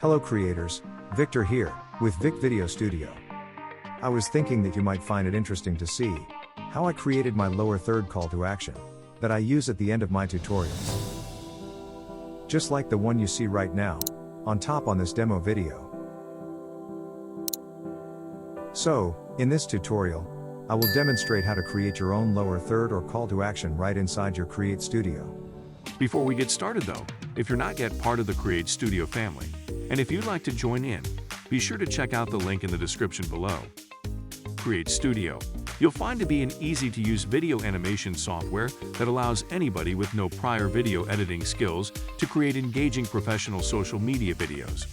Hello creators, Victor here, with Vic Video Studio. I was thinking that you might find it interesting to see how I created my lower third call to action that I use at the end of my tutorials. Just like the one you see right now, on top on this demo video. So, in this tutorial, I will demonstrate how to create your own lower third or call to action right inside your CreateStudio. Before we get started though, if you're not yet part of the CreateStudio family, and if you'd like to join in, be sure to check out the link in the description below. CreateStudio, you'll find to be an easy-to-use video animation software that allows anybody with no prior video editing skills to create engaging professional social media videos.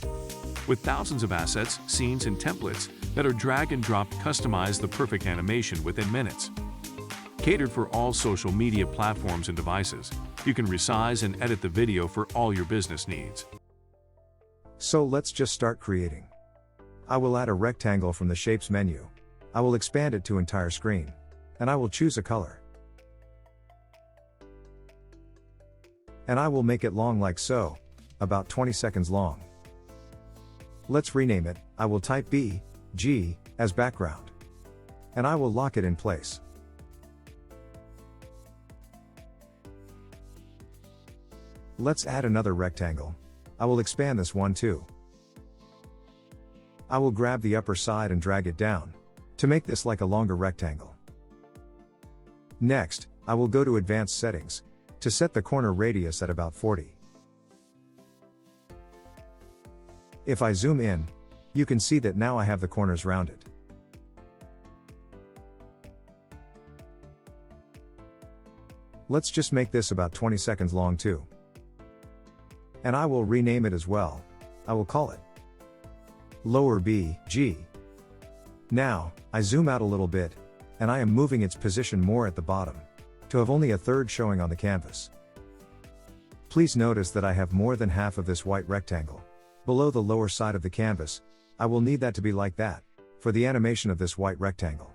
With thousands of assets, scenes, and templates that are drag and drop, customize the perfect animation within minutes. Catered for all social media platforms and devices, you can resize and edit the video for all your business needs. So let's just start creating. I will add a rectangle from the Shapes menu. I will expand it to entire screen. And I will choose a color. And I will make it long like so, about 20 seconds long. Let's rename it. I will type BG as background. And I will lock it in place. Let's add another rectangle. I will expand this one too. I will grab the upper side and drag it down to make this like a longer rectangle. Next, I will go to Advanced Settings to set the corner radius at about 40. If I zoom in, you can see that now I have the corners rounded. Let's just make this about 20 seconds long too. And I will rename it as well. I will call it Lower BG. Now, I zoom out a little bit, and I am moving its position more at the bottom, to have only a third showing on the canvas. Please notice that I have more than half of this white rectangle below the lower side of the canvas. I will need that to be like that, for the animation of this white rectangle.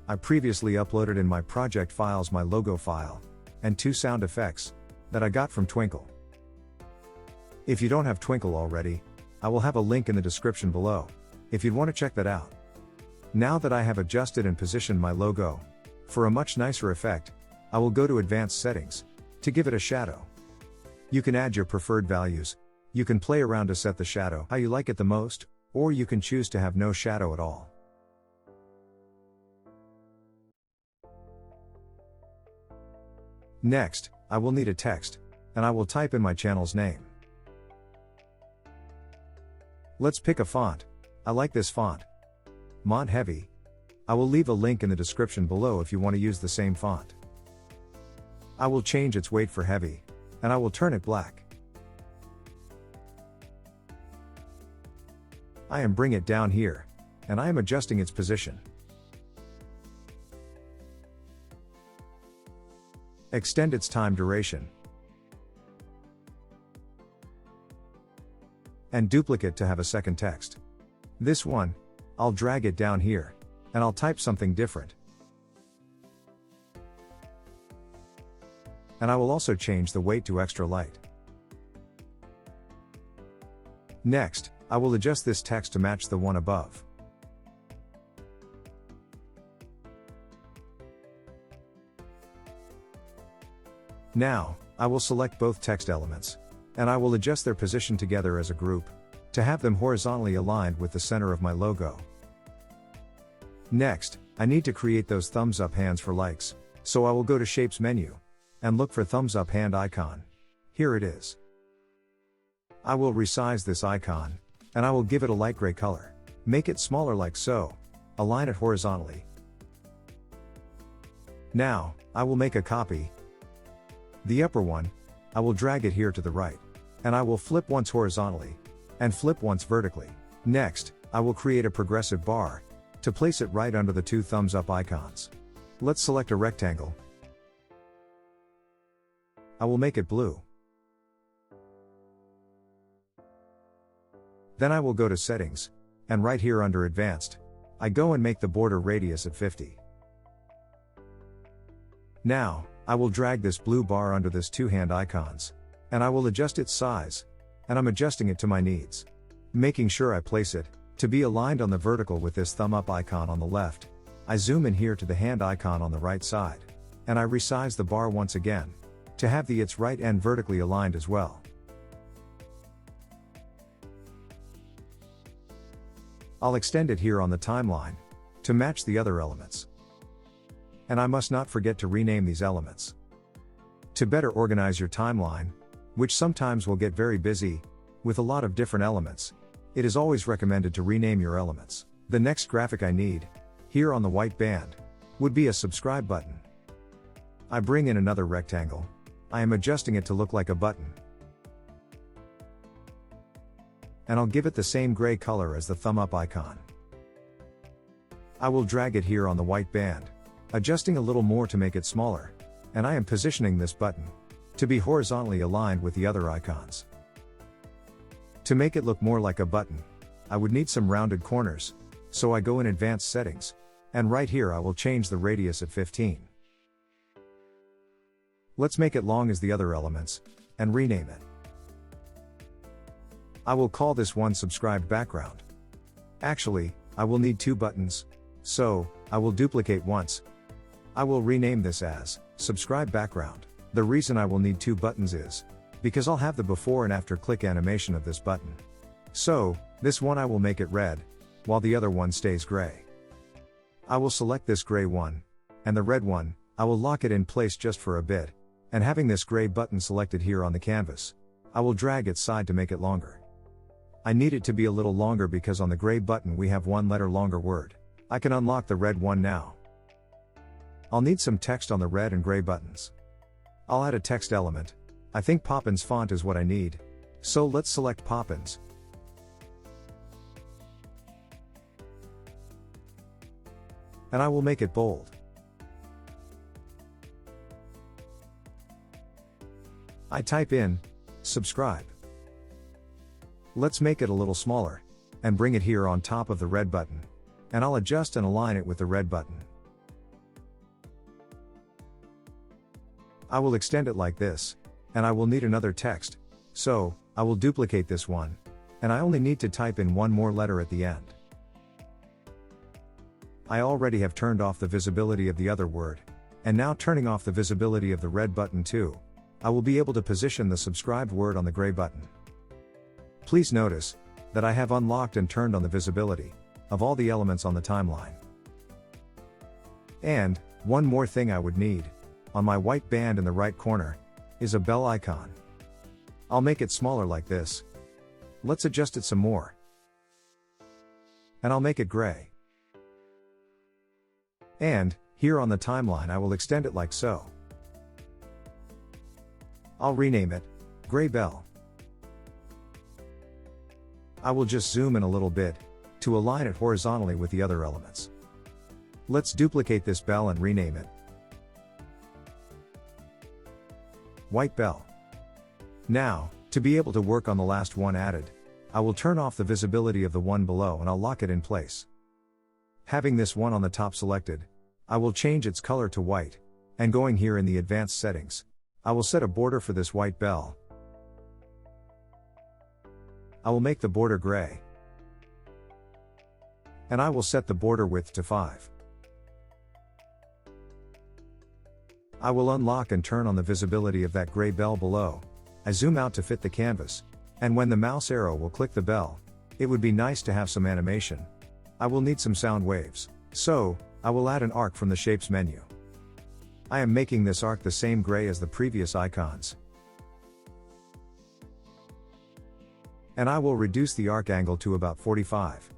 I previously uploaded in my project files my logo file, and 2 sound effects, that I got from Twinkle. If you don't have Twinkle already, I will have a link in the description below, if you'd want to check that out. Now that I have adjusted and positioned my logo, for a much nicer effect, I will go to Advanced Settings, to give it a shadow. You can add your preferred values, you can play around to set the shadow how you like it the most, or you can choose to have no shadow at all. Next, I will need a text, and I will type in my channel's name. Let's pick a font. I like this font. Mont Heavy. I will leave a link in the description below if you want to use the same font. I will change its weight for heavy, and I will turn it black. I am bring it down here, and I am adjusting its position. Extend its time duration. And duplicate to have a second text. This one, I'll drag it down here, and I'll type something different. And I will also change the weight to extra light. Next, I will adjust this text to match the one above. Now, I will select both text elements, and I will adjust their position together as a group, to have them horizontally aligned with the center of my logo. Next, I need to create those thumbs up hands for likes, so I will go to Shapes menu, and look for thumbs up hand icon. Here it is. I will resize this icon, and I will give it a light gray color. Make it smaller like so, align it horizontally. Now, I will make a copy. The upper one, I will drag it here to the right, and I will flip once horizontally, and flip once vertically. Next, I will create a progressive bar, to place it right under the 2 thumbs up icons. Let's select a rectangle. I will make it blue. Then I will go to Settings, and right here under Advanced, I go and make the border radius at 50. Now, I will drag this blue bar under this 2 hand icons, and I will adjust its size, and I'm adjusting it to my needs. Making sure I place it to be aligned on the vertical with this thumb up icon on the left. I zoom in here to the hand icon on the right side. And I resize the bar once again to have its right end vertically aligned as well. I'll extend it here on the timeline to match the other elements. And I must not forget to rename these elements. To better organize your timeline, which sometimes will get very busy with a lot of different elements, it is always recommended to rename your elements. The next graphic I need, here on the white band, would be a subscribe button. I bring in another rectangle. I am adjusting it to look like a button. And I'll give it the same gray color as the thumb up icon. I will drag it here on the white band, adjusting a little more to make it smaller, and I am positioning this button to be horizontally aligned with the other icons. To make it look more like a button, I would need some rounded corners, so I go in advanced settings, and right here I will change the radius at 15. Let's make it long as the other elements, and rename it. I will call this one subscribed background. Actually, I will need 2 buttons, so I will duplicate once. I will rename this as subscribe background. The reason I will need 2 buttons is because I'll have the before and after click animation of this button. So, this one I will make it red, while the other one stays gray. I will select this gray one, and the red one, I will lock it in place just for a bit, and having this gray button selected here on the canvas, I will drag its side to make it longer. I need it to be a little longer because on the gray button we have 1 letter longer word. I can unlock the red one now. I'll need some text on the red and gray buttons. I'll add a text element. I think Poppins font is what I need. So let's select Poppins. And I will make it bold. I type in subscribe. Let's make it a little smaller, and bring it here on top of the red button. And I'll adjust and align it with the red button. I will extend it like this, and I will need another text, so I will duplicate this one, and I only need to type in 1 more letter at the end. I already have turned off the visibility of the other word, and now turning off the visibility of the red button too, I will be able to position the subscribed word on the gray button. Please notice that I have unlocked and turned on the visibility of all the elements on the timeline. And one more thing I would need, on my white band in the right corner, is a bell icon. I'll make it smaller like this. Let's adjust it some more. And I'll make it gray. And, here on the timeline I will extend it like so. I'll rename it Gray Bell. I will just zoom in a little bit to align it horizontally with the other elements. Let's duplicate this bell and rename it White Bell. Now, to be able to work on the last one added, I will turn off the visibility of the one below and I'll lock it in place. Having this one on the top selected, I will change its color to white, and going here in the advanced settings, I will set a border for this white bell. I will make the border gray. And I will set the border width to 5. I will unlock and turn on the visibility of that gray bell below. I zoom out to fit the canvas, and when the mouse arrow will click the bell, it would be nice to have some animation. I will need some sound waves, so I will add an arc from the Shapes menu. I am making this arc the same gray as the previous icons. And I will reduce the arc angle to about 45.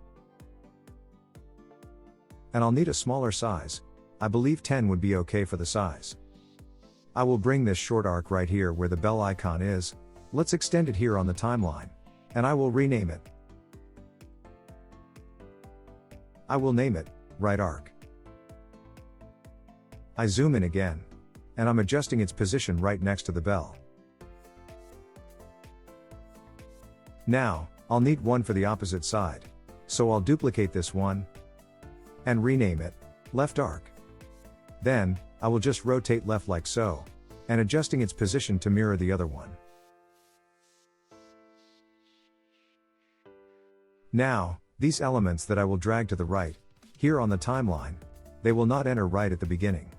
And I'll need a smaller size. I believe 10 would be okay for the size. I will bring this short arc right here where the bell icon is. Let's extend it here on the timeline. And I will rename it. I will name it Right Arc. I zoom in again, and I'm adjusting its position right next to the bell. Now, I'll need one for the opposite side, so I'll duplicate this one, and rename it Left Arc. Then, I will just rotate left like so, and adjusting its position to mirror the other one. Now, these elements that I will drag to the right, here on the timeline, they will not enter right at the beginning.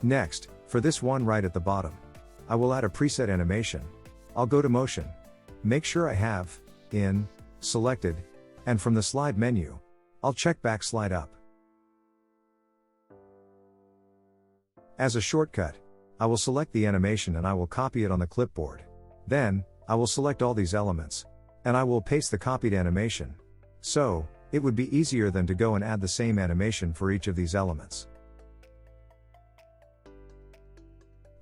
Next, for this one right at the bottom, I will add a preset animation. I'll go to Motion. Make sure I have In selected, and from the slide menu, I'll check Back Slide Up. As a shortcut, I will select the animation and I will copy it on the clipboard. Then, I will select all these elements, and I will paste the copied animation. So, it would be easier than to go and add the same animation for each of these elements.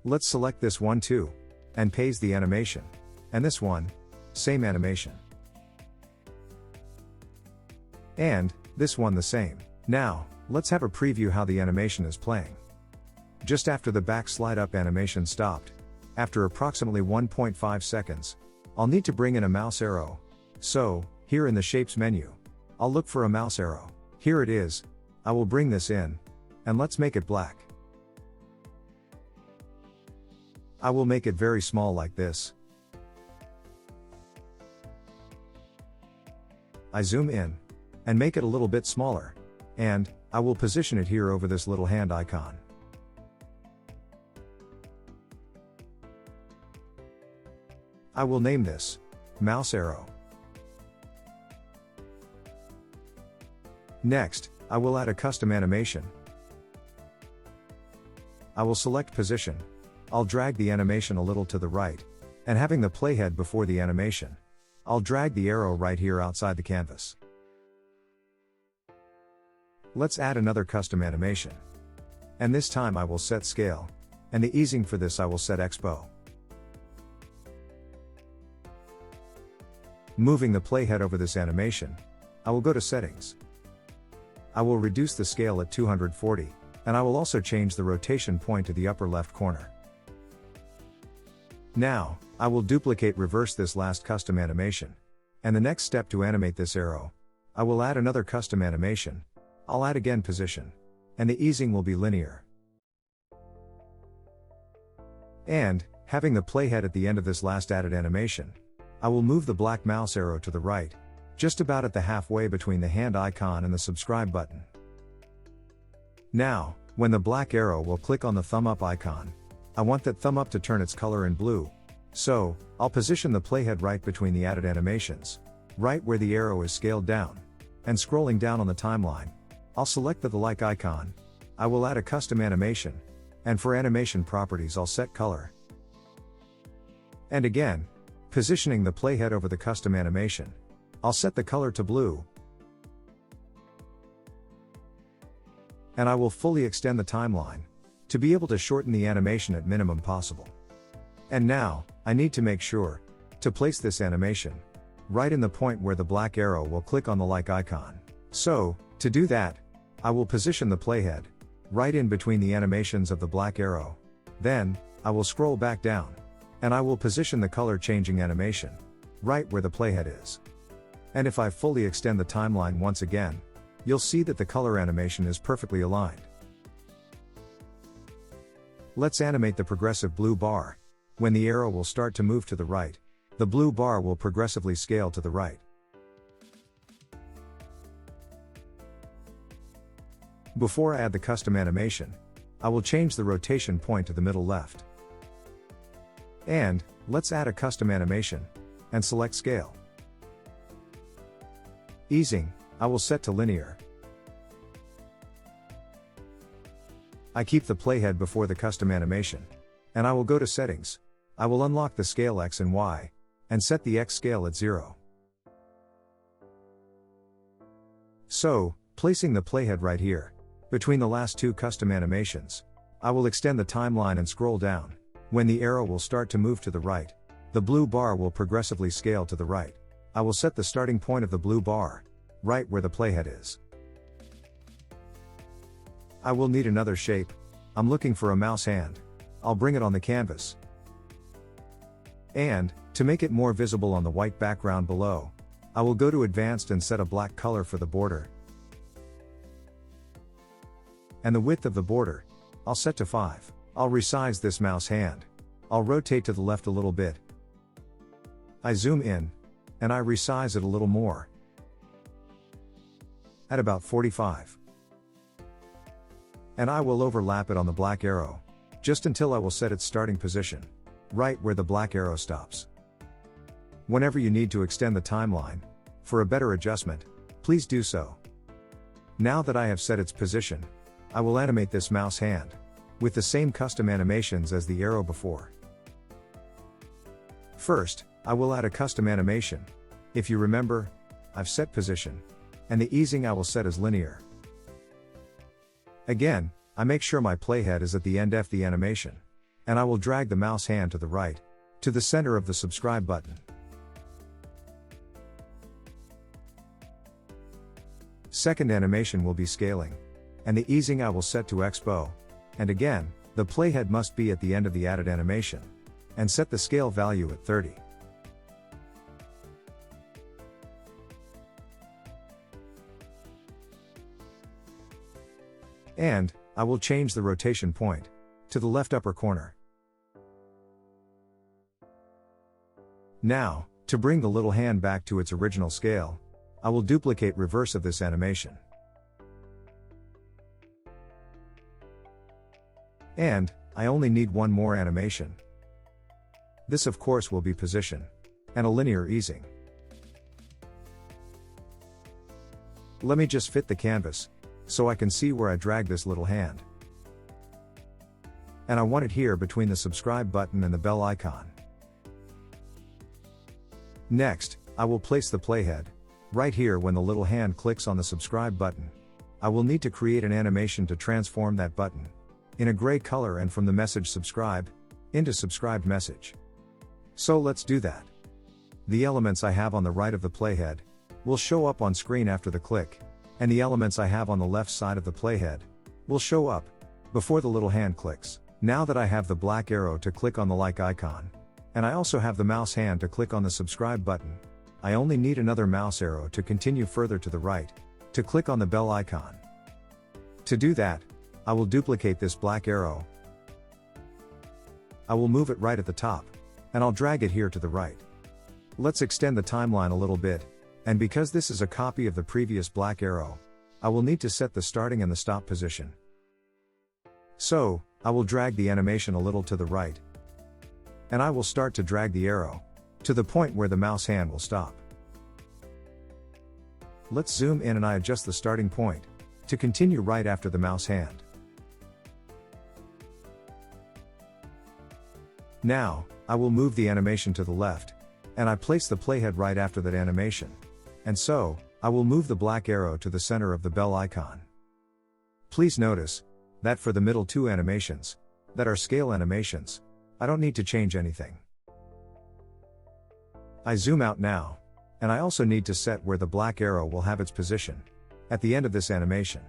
Let's select this one too, and paste the animation. And this one, same animation. And, this one the same. Now, let's have a preview how the animation is playing. Just after the back slide up animation stopped, after approximately 1.5 seconds, I'll need to bring in a mouse arrow. So, here in the Shapes menu, I'll look for a mouse arrow. Here it is. I will bring this in, and let's make it black. I will make it very small like this. I zoom in, and make it a little bit smaller, and I will position it here over this little hand icon. I will name this mouse arrow. Next, I will add a custom animation. I will select position. I'll drag the animation a little to the right, and having the playhead before the animation, I'll drag the arrow right here outside the canvas. Let's add another custom animation. And this time I will set scale, and the easing for this I will set Expo. Moving the playhead over this animation, I will go to Settings. I will reduce the scale at 240, and I will also change the rotation point to the upper left corner. Now, I will reverse this last custom animation. And the next step to animate this arrow, I will add another custom animation. I'll add again position. And the easing will be linear. And, having the playhead at the end of this last added animation, I will move the black mouse arrow to the right, just about at the halfway between the hand icon and the subscribe button. Now, when the black arrow will click on the thumb up icon, I want that thumb up to turn its color in blue. So, I'll position the playhead right between the added animations, right where the arrow is scaled down. And scrolling down on the timeline, I'll select the like icon. I will add a custom animation. And for animation properties I'll set color. And again, positioning the playhead over the custom animation, I'll set the color to blue. And I will fully extend the timeline, to be able to shorten the animation at minimum possible. And now, I need to make sure to place this animation right in the point where the black arrow will click on the like icon. So, to do that, I will position the playhead right in between the animations of the black arrow. Then, I will scroll back down, and I will position the color changing animation right where the playhead is. And if I fully extend the timeline once again, you'll see that the color animation is perfectly aligned. Let's animate the progressive blue bar. When the arrow will start to move to the right, the blue bar will progressively scale to the right. Before I add the custom animation, I will change the rotation point to the middle left. And, let's add a custom animation, and select scale. Easing, I will set to linear. I keep the playhead before the custom animation. And I will go to Settings. I will unlock the scale X and Y, and set the X scale at 0. So, placing the playhead right here, between the last two custom animations, I will extend the timeline and scroll down. When the arrow will start to move to the right, the blue bar will progressively scale to the right. I will set the starting point of the blue bar, right where the playhead is. I will need another shape. I'm looking for a mouse hand. I'll bring it on the canvas. And, to make it more visible on the white background below, I will go to Advanced and set a black color for the border. And the width of the border, I'll set to 5. I'll resize this mouse hand. I'll rotate to the left a little bit. I zoom in, and I resize it a little more. At about 45. And I will overlap it on the black arrow, just until I will set its starting position, right where the black arrow stops. Whenever you need to extend the timeline, for a better adjustment, please do so. Now that I have set its position, I will animate this mouse hand, with the same custom animations as the arrow before. First, I will add a custom animation. If you remember, I've set position, and the easing I will set as linear. Again, I make sure my playhead is at the end of the animation, and I will drag the mouse hand to the right, to the center of the subscribe button. Second animation will be scaling, and the easing I will set to Expo, and again, the playhead must be at the end of the added animation, and set the scale value at 30. And, I will change the rotation point, to the left upper corner. Now, to bring the little hand back to its original scale, I will duplicate reverse of this animation. And, I only need one more animation. This of course will be position, and a linear easing. Let me just fit the canvas, so I can see where I drag this little hand. And I want it here between the subscribe button and the bell icon. Next, I will place the playhead, right here when the little hand clicks on the subscribe button. I will need to create an animation to transform that button, in a gray color and from the message subscribe, into subscribed message. So let's do that. The elements I have on the right of the playhead, will show up on screen after the click, and the elements I have on the left side of the playhead, will show up, before the little hand clicks. Now that I have the black arrow to click on the like icon, and I also have the mouse hand to click on the subscribe button, I only need another mouse arrow to continue further to the right, to click on the bell icon. To do that, I will duplicate this black arrow. I will move it right at the top, and I'll drag it here to the right. Let's extend the timeline a little bit, and because this is a copy of the previous black arrow, I will need to set the starting and the stop position. So, I will drag the animation a little to the right. And I will start to drag the arrow, to the point where the mouse hand will stop. Let's zoom in and I adjust the starting point, to continue right after the mouse hand. Now, I will move the animation to the left, and I place the playhead right after that animation. And so, I will move the black arrow to the center of the bell icon. Please notice, that for the middle two animations, that are scale animations, I don't need to change anything. I zoom out now, and I also need to set where the black arrow will have its position, at the end of this animation.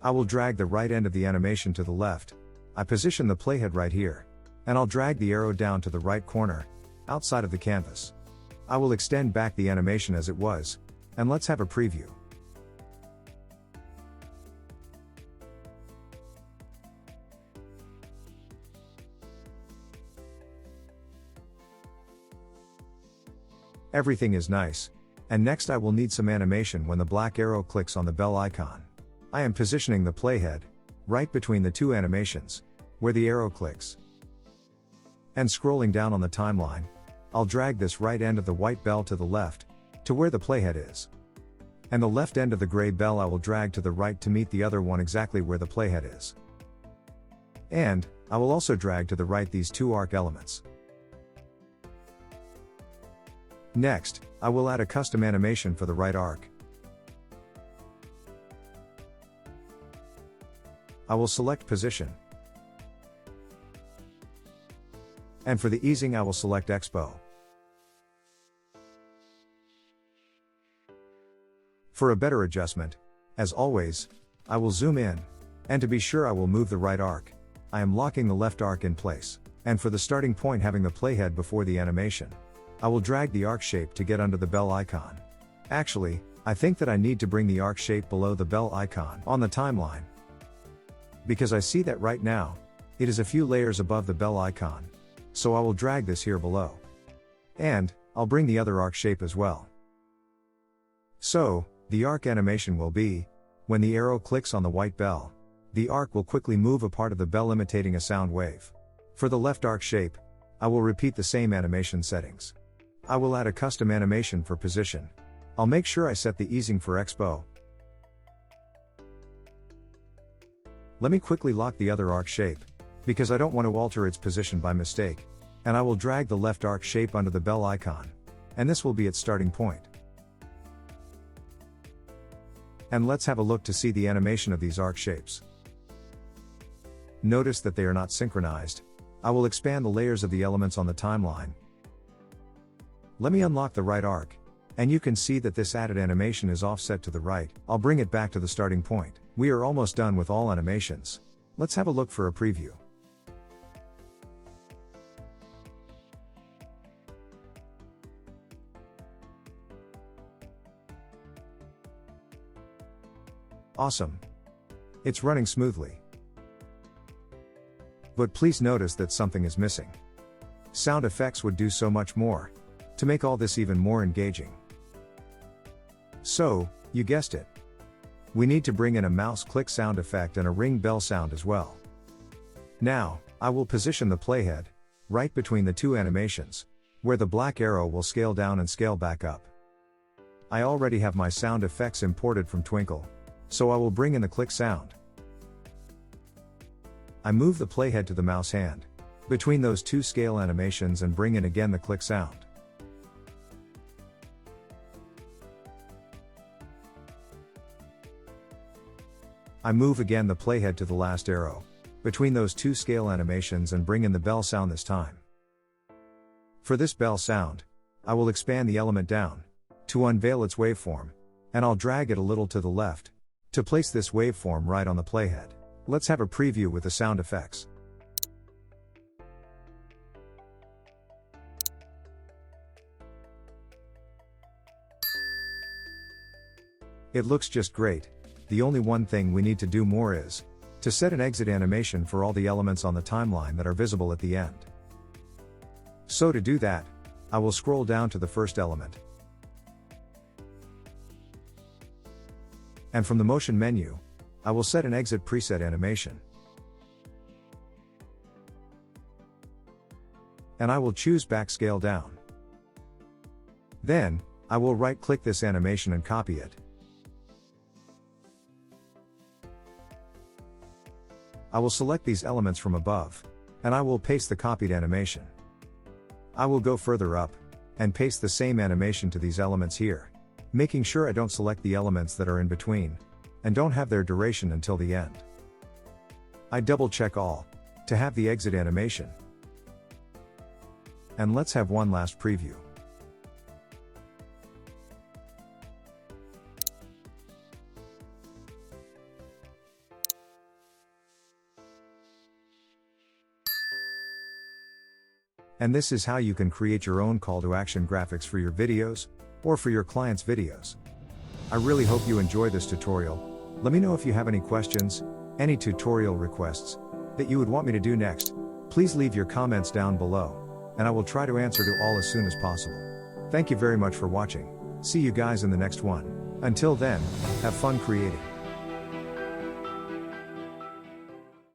I will drag the right end of the animation to the left, I position the playhead right here, and I'll drag the arrow down to the right corner, outside of the canvas. I will extend back the animation as it was, and let's have a preview. Everything is nice, and next I will need some animation when the black arrow clicks on the bell icon. I am positioning the playhead, right between the two animations, where the arrow clicks. And scrolling down on the timeline, I'll drag this right end of the white bell to the left, to where the playhead is. And the left end of the gray bell I will drag to the right to meet the other one exactly where the playhead is. And, I will also drag to the right these two arc elements. Next, I will add a custom animation for the right arc. I will select position. And for the easing I will select Expo. For a better adjustment, as always, I will zoom in, and to be sure I will move the right arc. I am locking the left arc in place, and for the starting point having the playhead before the animation, I will drag the arc shape to get under the bell icon. Actually, I think that I need to bring the arc shape below the bell icon on the timeline. because I see that right now, it is a few layers above the bell icon. So I will drag this here below. And, I'll bring the other arc shape as well. So, the arc animation will be, when the arrow clicks on the white bell, the arc will quickly move a part of the bell imitating a sound wave. For the left arc shape, I will repeat the same animation settings. I will add a custom animation for position. I'll make sure I set the easing for expo. Let me quickly lock the other arc shape, because I don't want to alter its position by mistake, and I will drag the left arc shape under the bell icon, and this will be its starting point. And let's have a look to see the animation of these arc shapes. Notice that they are not synchronized. I will expand the layers of the elements on the timeline. Let me unlock the right arc, and you can see that this added animation is offset to the right. I'll bring it back to the starting point. We are almost done with all animations. Let's have a look for a preview. Awesome. It's running smoothly. But please notice that something is missing. Sound effects would do so much more to make all this even more engaging. So, you guessed it. We need to bring in a mouse click sound effect and a ring bell sound as well. Now, I will position the playhead right between the two animations, where the black arrow will scale down and scale back up. I already have my sound effects imported from Twinkle, so I will bring in the click sound. I move the playhead to the mouse hand between those two scale animations and bring in again the click sound. I move again the playhead to the last arrow between those two scale animations and bring in the bell sound this time. For this bell sound, I will expand the element down to unveil its waveform, and I'll drag it a little to the left to place this waveform right on the playhead. Let's have a preview with the sound effects. It looks just great. The only one thing we need to do more is to set an exit animation for all the elements on the timeline that are visible at the end. So to do that, I will scroll down to the first element. And from the motion menu, I will set an exit preset animation. And I will choose back scale down. Then, I will right-click this animation and copy it. I will select these elements from above, and I will paste the copied animation. I will go further up, and paste the same animation to these elements here, making sure I don't select the elements that are in between, and don't have their duration until the end. I double check all, to have the exit animation. And let's have one last preview. And this is how you can create your own call to action graphics for your videos, or for your clients' videos. I really hope you enjoy this tutorial. Let me know if you have any questions, any tutorial requests that you would want me to do next. Please leave your comments down below, and I will try to answer to all as soon as possible. Thank you very much for watching. See you guys in the next one. Until then, have fun creating.